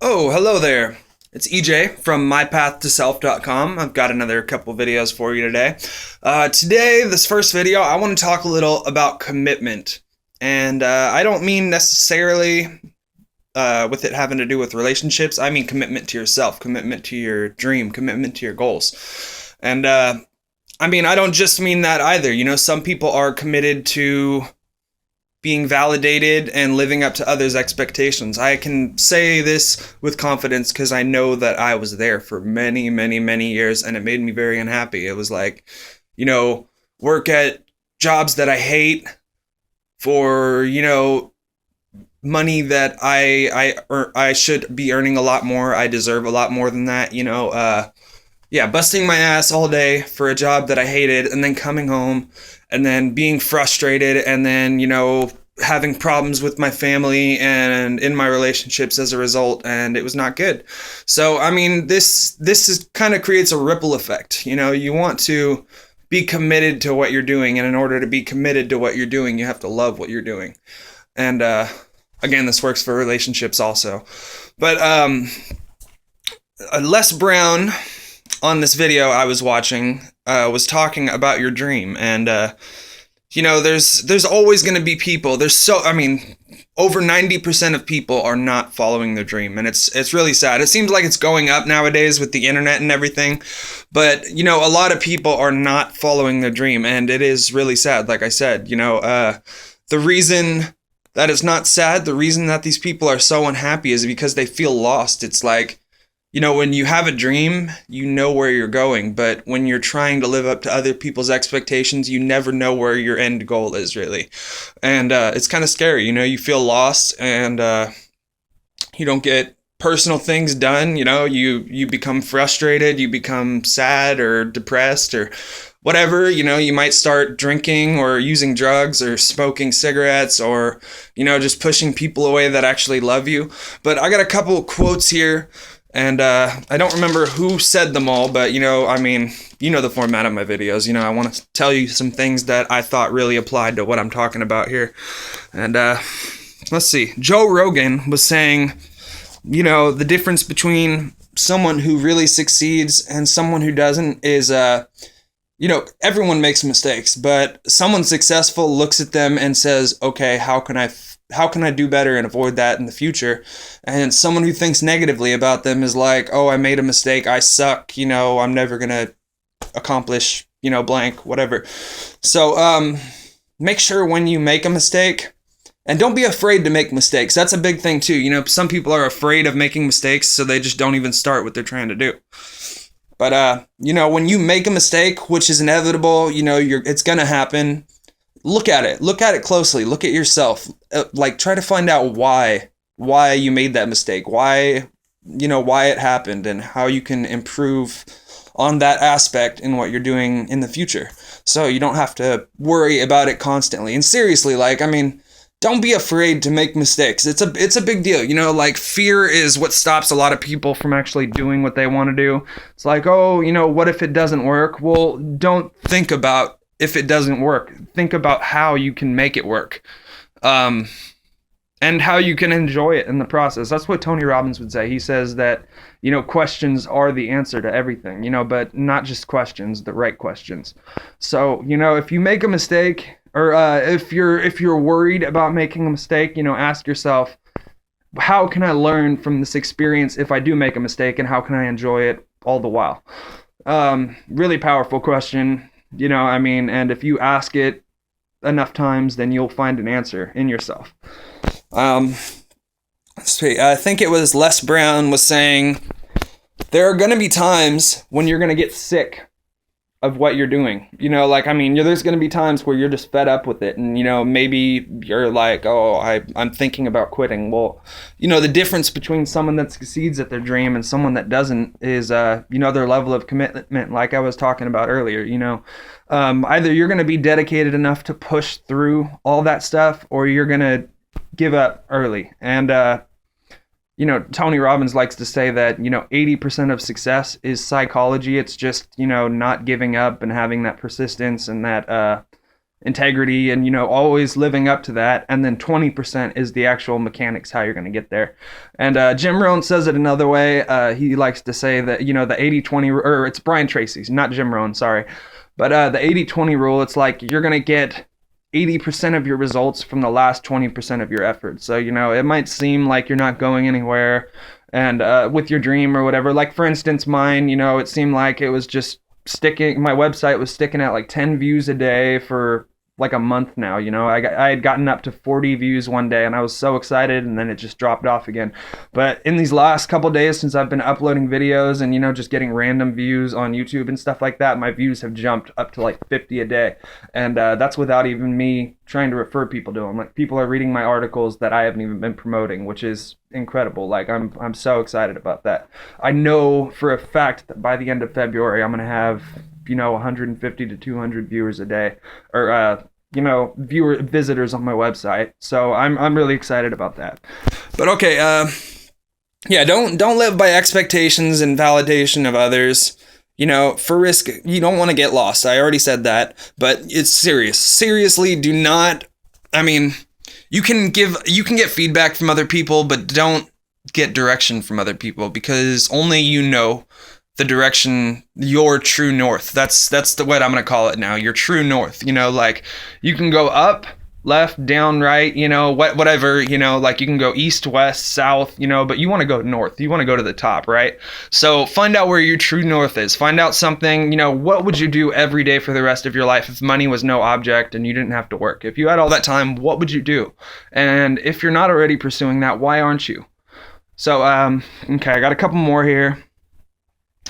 Oh, hello there. It's EJ from mypathtoself.com. I've got another couple videos for you today. This first video, I want to talk a little about commitment. And I don't mean necessarily with it having to do with relationships. I mean commitment to yourself, commitment to your dream, commitment to your goals. And I don't just mean that either. You know, some people are committed to being validated and living up to others' expectations. I can say this with confidence because I know that I was there for many, many, many years, and it made me very unhappy. It was like, you know, work at jobs that I hate for, you know, money that I should be earning a lot more. I deserve a lot more than that, you know. Busting my ass all day for a job that I hated, and then coming home and then being frustrated, and then, you know, having problems with my family and in my relationships as a result, and it was not good. So, I mean, this is kind of creates a ripple effect. You know, you want to be committed to what you're doing, and in order to be committed to what you're doing, you have to love what you're doing. And again, this works for relationships also. But Les Brown on this video I was watching was talking about your dream, and you know, there's always going to be people. Over 90% of people are not following their dream, and it's really sad. It seems like it's going up nowadays with the internet and everything, but you know, a lot of people are not following their dream, and it is really sad. Like I said, you know, the reason that it's not sad, the reason that these people are so unhappy is because they feel lost. It's like, you know, when you have a dream, you know where you're going, but when you're trying to live up to other people's expectations, you never know where your end goal is, really. And it's kind of scary, you know, you feel lost, and you don't get personal things done, you know, you become frustrated, you become sad or depressed or whatever, you know, you might start drinking or using drugs or smoking cigarettes or, you know, just pushing people away that actually love you. But I got a couple quotes here. And I don't remember who said them all, but, you know, I mean, you know the format of my videos. You know, I want to tell you some things that I thought really applied to what I'm talking about here. And let's see. Joe Rogan was saying, you know, the difference between someone who really succeeds and someone who doesn't is, you know, everyone makes mistakes, but someone successful looks at them and says, okay, how can I do better and avoid that in the future? And someone who thinks negatively about them is like, oh, I made a mistake, I suck, you know, I'm never gonna accomplish, you know, blank, whatever. So make sure when you make a mistake, and don't be afraid to make mistakes. That's a big thing too. You know, some people are afraid of making mistakes, so they just don't even start what they're trying to do. But you know, when you make a mistake, which is inevitable, you know, it's gonna happen. Look at it closely, look at yourself, like try to find out why you made that mistake, why it happened, and how you can improve on that aspect in what you're doing in the future. So you don't have to worry about it constantly. And seriously, like, I mean, don't be afraid to make mistakes. It's a big deal. You know, like, fear is what stops a lot of people from actually doing what they want to do. It's like, oh, you know, what if it doesn't work? Well, don't think about if it doesn't work. Think about how you can make it work, and how you can enjoy it in the process. That's what Tony Robbins would say. He says that, you know, questions are the answer to everything, you know, but not just questions, the right questions. So, you know, if you make a mistake, or if you're worried about making a mistake, you know, ask yourself, how can I learn from this experience if I do make a mistake, and how can I enjoy it all the while? Really powerful question. You know, I mean, and if you ask it enough times, then you'll find an answer in yourself. Let's see, I think it was Les Brown was saying, there are going to be times when you're going to get sick of what you're doing. You know, like, I mean, there's going to be times where you're just fed up with it, and, you know, maybe you're like, oh, I'm thinking about quitting. Well, you know, the difference between someone that succeeds at their dream and someone that doesn't is, you know, their level of commitment, like I was talking about earlier. You know, either you're going to be dedicated enough to push through all that stuff, or you're going to give up early. And you know, Tony Robbins likes to say that, you know, 80% of success is psychology. It's just, you know, not giving up and having that persistence and that integrity and, you know, always living up to that. And then 20% is the actual mechanics, how you're going to get there. And Jim Rohn says it another way. He likes to say that, you know, the 80-20, or it's Brian Tracy's, not Jim Rohn, sorry. But the 80-20 rule, it's like you're going to get 80% of your results from the last 20% of your effort. So, you know, it might seem like you're not going anywhere and with your dream or whatever. Like, for instance, mine, you know, it seemed like it was just sticking, my website was sticking at like 10 views a day for like a month now. You know, I had gotten up to 40 views one day and I was so excited, and then it just dropped off again. But in these last couple days, since I've been uploading videos and, you know, just getting random views on YouTube and stuff like that, my views have jumped up to like 50 a day. And that's without even me trying to refer people to them. Like, people are reading my articles that I haven't even been promoting, which is incredible. Like, I'm so excited about that. I know for a fact that by the end of February, I'm gonna have, you know, 150 to 200 viewers a day, or you know, visitors on my website. So I'm really excited about that. But okay, yeah, don't live by expectations and validation of others. You know, for risk, you don't want to get lost. I already said that, but it's serious. Seriously, do not, I mean, you can get feedback from other people, but don't get direction from other people, because only you know the direction, your true north. That's the what I'm going to call it now, your true north. You know, like, you can go up, left, down, right, you know, whatever, you know, like, you can go east, west, south, you know, but you want to go north. You want to go to the top, right? So find out where your true north is. Find out something, you know, what would you do every day for the rest of your life if money was no object and you didn't have to work? If you had all that time, what would you do? And if you're not already pursuing that, why aren't you? So, okay, I got a couple more here.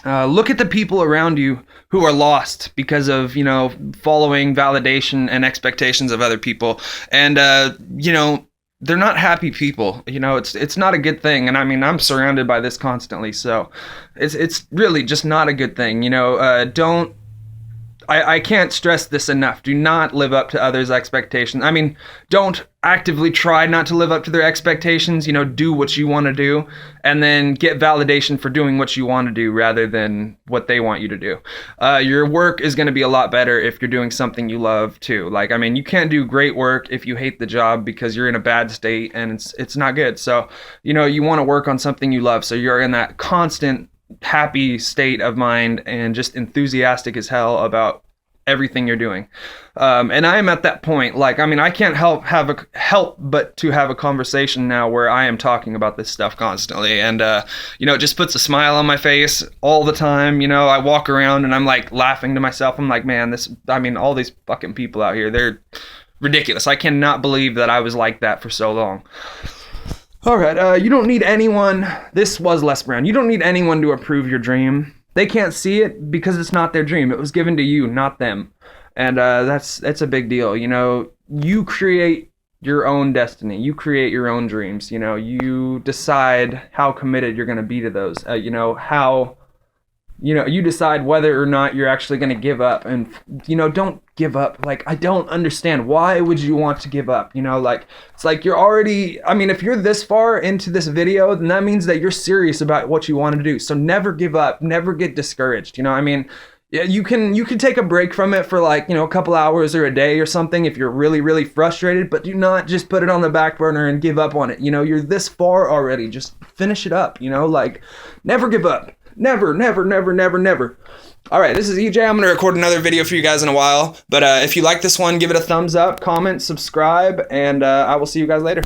Look at the people around you who are lost because of, you know, following validation and expectations of other people. And, you know, they're not happy people. You know, it's not a good thing. And I mean, I'm surrounded by this constantly. So it's really just not a good thing. You know, I can't stress this enough. Do not live up to others' expectations. I mean, don't actively try not to live up to their expectations. You know, do what you want to do, and then get validation for doing what you want to do rather than what they want you to do. Your work is going to be a lot better if you're doing something you love too. Like, I mean, you can't do great work if you hate the job because you're in a bad state and it's not good. So, you know, you want to work on something you love, so you're in that constant happy state of mind and just enthusiastic as hell about everything you're doing. And I am at that point. Like, I mean, I can't help but to have a conversation now where I am talking about this stuff constantly, and you know, it just puts a smile on my face all the time. You know, I walk around and I'm like laughing to myself. I'm like, man, all these fucking people out here, they're ridiculous. I cannot believe that I was like that for so long. All right, you don't need anyone. This was Les Brown. You don't need anyone to approve your dream. They can't see it because it's not their dream. It was given to you, not them. And that's a big deal. You know, you create your own destiny. You create your own dreams. You know, you decide how committed you're going to be to those. You know, you decide whether or not you're actually going to give up. And, you know, don't give up. Like, I don't understand. Why would you want to give up? You know, like, it's like you're already, I mean, if you're this far into this video, then that means that you're serious about what you want to do. So never give up. Never get discouraged. You know, I mean, yeah, you can take a break from it for, like, you know, a couple hours or a day or something if you're really, really frustrated, but do not just put it on the back burner and give up on it. You know, you're this far already. Just finish it up, you know, like, never give up. Never, never, never, never, never. All right, this is EJ. I'm going to record another video for you guys in a while. But if you like this one, give it a thumbs up, comment, subscribe, and I will see you guys later.